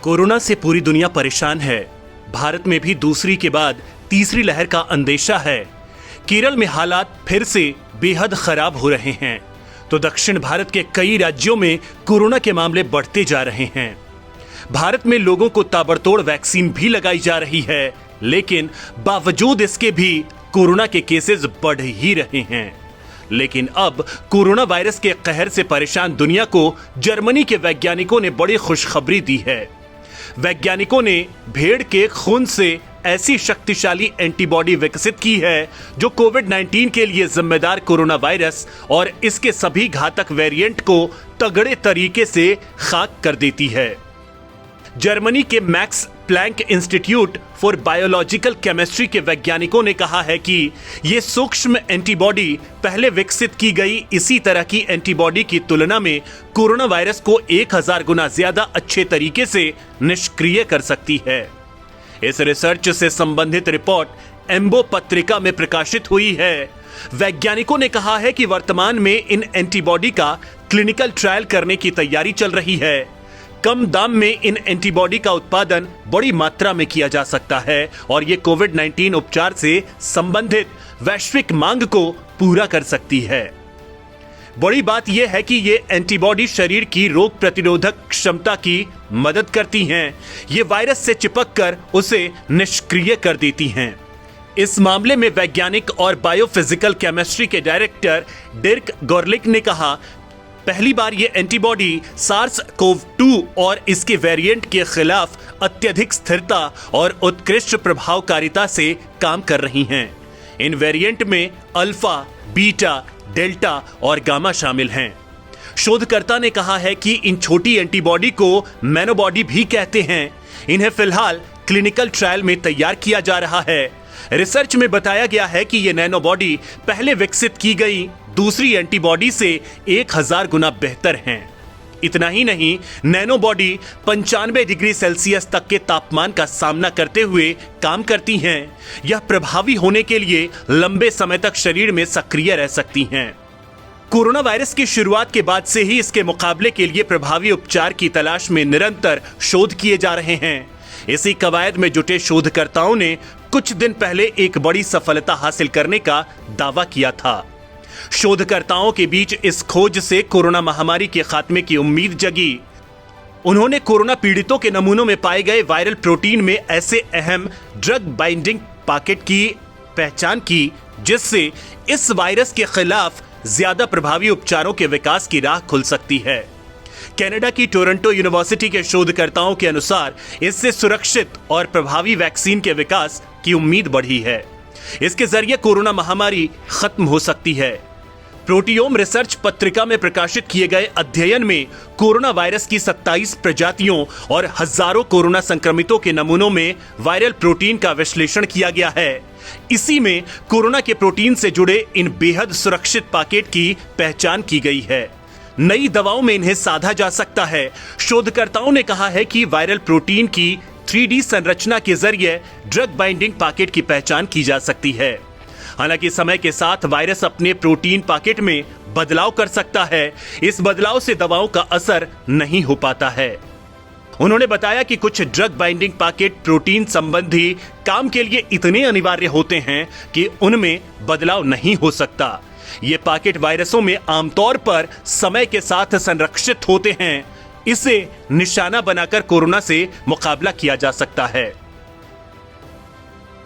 Corona से पूरी दुनिया परेशान है। भारत में भी दूसरी के बाद तीसरी लहर का अंदेशा है। केरल में हालात फिर से बेहद खराब हो रहे हैं, तो दक्षिण भारत के कई राज्यों में कोरोना के मामले बढ़ते जा रहे हैं। भारत में लोगों को ताबड़तोड़ वैक्सीन भी लगाई जा रही है, लेकिन बावजूद इसके भी कोरोना के केसेस बढ़ ही रहे हैं। लेकिन अब कोरोना वायरस के कहर से परेशान दुनिया को जर्मनी के वैज्ञानिकों ने बड़ी खुशखबरी दी है। वैज्ञानिकों ने भेड़ के खून से ऐसी शक्तिशाली एंटीबॉडी विकसित की है जो कोविड-19 के लिए जिम्मेदार कोरोना वायरस और इसके सभी घातक वेरिएंट को तगड़े तरीके से खाक कर देती है। जर्मनी के Max Planck Institute for Biological Chemistry के वैज्ञानिकों ने कहा है कि ये सूक्ष्म एंटीबॉडी पहले विकसित की गई इसी तरह की एंटीबॉडी की तुलना में कोरोना वायरस को 1000 गुना ज्यादा अच्छे तरीके से निष्क्रिय कर सकती है। इस रिसर्च से संबंधित रिपोर्ट एम्बो पत्रिका में प्रकाशित हुई है। वैज्ञानिकों ने कहा है कि वर्तमान में इन एंटीबॉडी का क्लिनिकल ट्रायल करने की तैयारी चल रही है। कम दाम में इन एंटीबॉडी का उत्पादन बड़ी मात्रा में किया जा सकता है और ये कोविड-19 उपचार से संबंधित वैश्विक मांग को पूरा कर सकती है। बड़ी बात यह है कि ये एंटीबॉडी शरीर की रोग प्रतिरोधक क्षमता की मदद करती हैं। ये वायरस से चिपककर उसे निष्क्रिय कर देती हैं। इस मामले में वैज्ञानिक और बायोफिजिकल केमिस्ट्री के डायरेक्टर डिर्क गोरलिक ने कहा, पहली बार ये एंटीबॉडी सार्स-कोव-2 और इसके वेरिएंट के खिलाफ अत्यधिक स्थिरता और उत्कृष्ट प्रभावकारिता से काम कर रही हैं। इन वेरिएंट में अल्फा, बीटा, डेल्टा और गामा शामिल हैं। शोधकर्ता ने कहा है कि इन छोटी एंटीबॉडी को नैनोबॉडी भी कहते हैं। इन्हें फिलहाल क्लिनिकल ट्रायल में तैयार किया जा रहा है। रिसर्च में बताया गया है कि ये नैनोबॉडी पहले विकसित की गई दूसरी एंटीबॉडी से 1000 गुना बेहतर हैं। इतना ही नहीं, नैनोबॉडी 95 डिग्री सेल्सियस तक के तापमान का सामना करते हुए काम करती हैं। यह प्रभावी होने के लिए लंबे समय तक शरीर में सक्रिय रह सकती हैं। कोरोना वायरस की शुरुआत के बाद से ही इसके मुकाबले के लिए प्रभावी उपचार की तलाश में निरंतर शोध किए जा रहे हैं। इसी कवायद में जुटे शोधकर्ताओं ने कुछ दिन पहले एक बड़ी सफलता हासिल करने का दावा किया था। शोधकर्ताओं के बीच इस खोज से कोरोना महामारी के खात्मे की उम्मीद जगी। उन्होंने कोरोना पीड़ितों के नमूनों में पाए गए वायरल प्रोटीन में ऐसे अहम ड्रग बाइंडिंग पॉकेट की पहचान की जिससे इस वायरस के खिलाफ ज्यादा प्रभावी उपचारों के विकास की राह खुल सकती है। कनाडा की टोरंटो यूनिवर्सिटी के शोधकर्ताओं के अनुसार इससे सुरक्षित और प्रभावी वैक्सीन के विकास की उम्मीद बढ़ी है। इसके जरिए कोरोना महामारी खत्म हो सकती है। प्रोटियोम रिसर्च पत्रिका में प्रकाशित किए गए अध्ययन में कोरोना वायरस की 27 प्रजातियों और हजारों कोरोना संक्रमितों के नमूनों में वायरल प्रोटीन का विश्लेषण किया गया है। इसी में कोरोना के प्रोटीन से जुड़े इन बेहद सुरक्षित पॉकेट की पहचान की गई है। नई दवाओं में इन्हें साधा जा सकता है। शोधकर्ताओं ने कहा है कि वायरल प्रोटीन की 3D संरचना के जरिए ड्रग बाइंडिंग पॉकेट की पहचान की जा सकती है। हालांकि समय के साथ वायरस अपने प्रोटीन पॉकेट में बदलाव कर सकता है। इस बदलाव से दवाओं का असर नहीं हो पाता है। उन्होंने बताया कि कुछ ड्रग बाइंडिंग पॉकेट प्रोटीन संबंधी काम के लिए इतने अनिवार्य होते हैं कि उनमें बदलाव नहीं हो सकता। ये पॉकेट वायरसों में आमतौर पर समय के साथ संरक्षित होते हैं। इसे निशाना बनाकर कोरोना से मुकाबला किया जा सकता है।